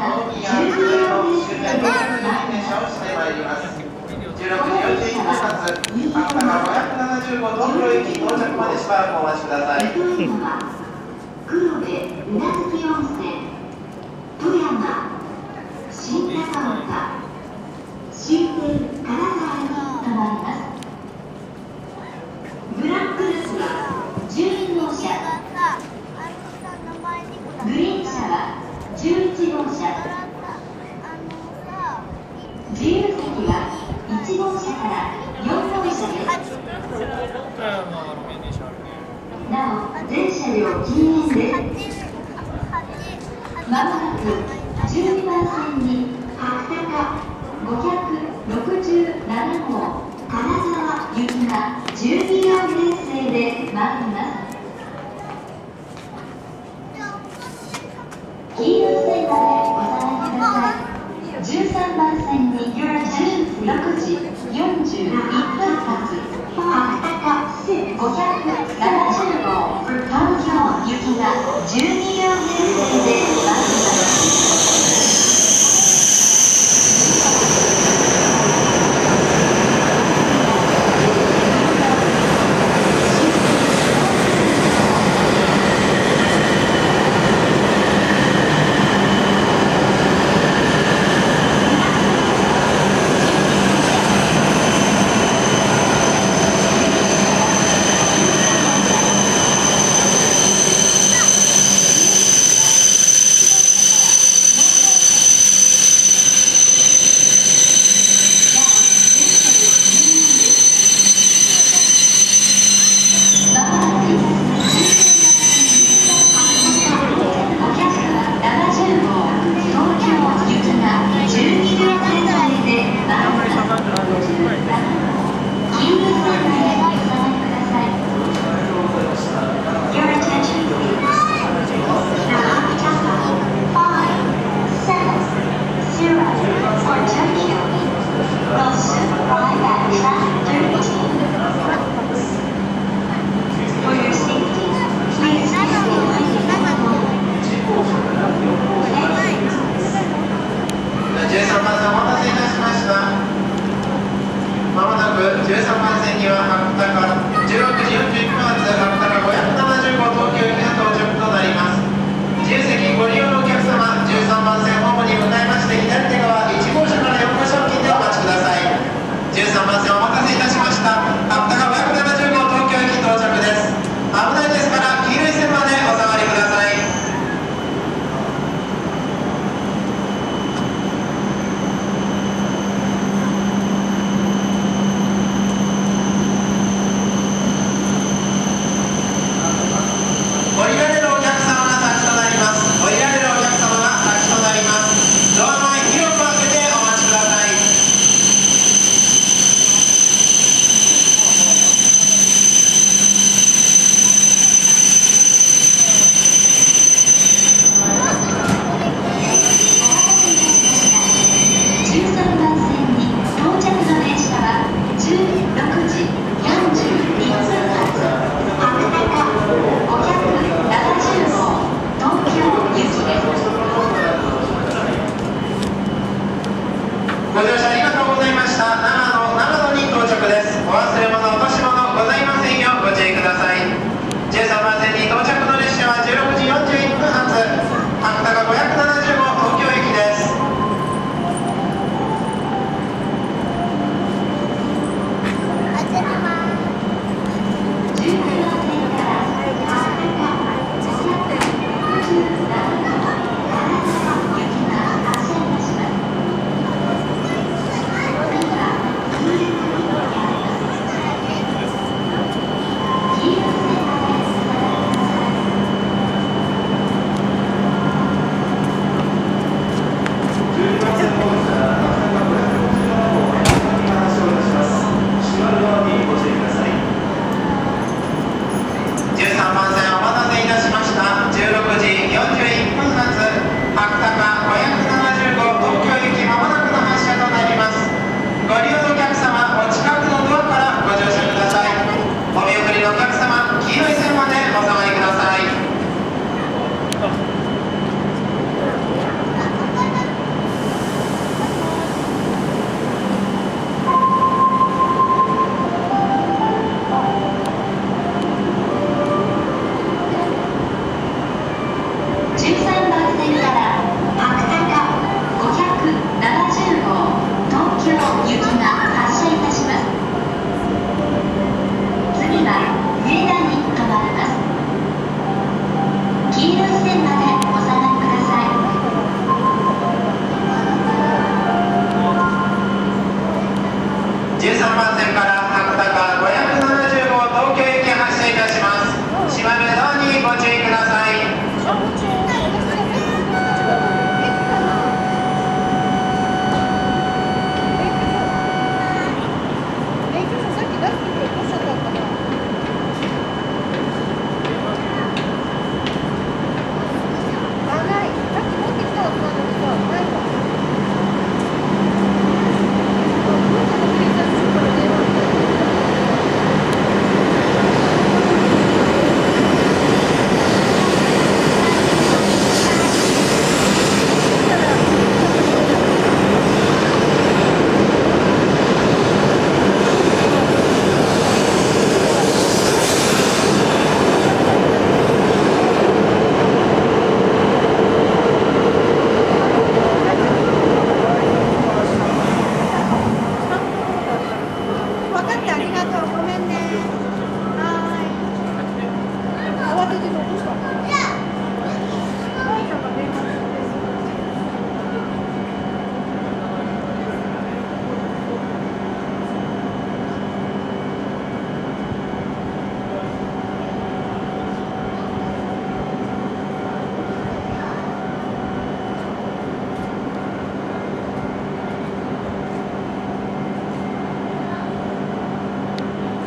大宮駅の終点に停車をしてまいります。16時41分発、秋田が575東京駅到着までしばらくお待ちください。黒部宇奈月温泉、富山、新高岡、終点金沢に停まります。ブラックバスは12号車、グリーン車は11号車、自由席は1号車から4号車です。なお、全車両禁煙です。まもなく12番線に白鷹567号金沢行きが12両編成で参ります。黄色い線までお下がりください。13番線に16時41分発白鷹570号東京行きが12両編成で参ります。ご乗車ありがとうございました。長野に到着です。お忘れ物、落とし物ございませんようご注意ください。13番線に到着の列車は16時41分発、白鷹570号東京駅です。13番線お待たせいたしました。16時41分発、白鷹570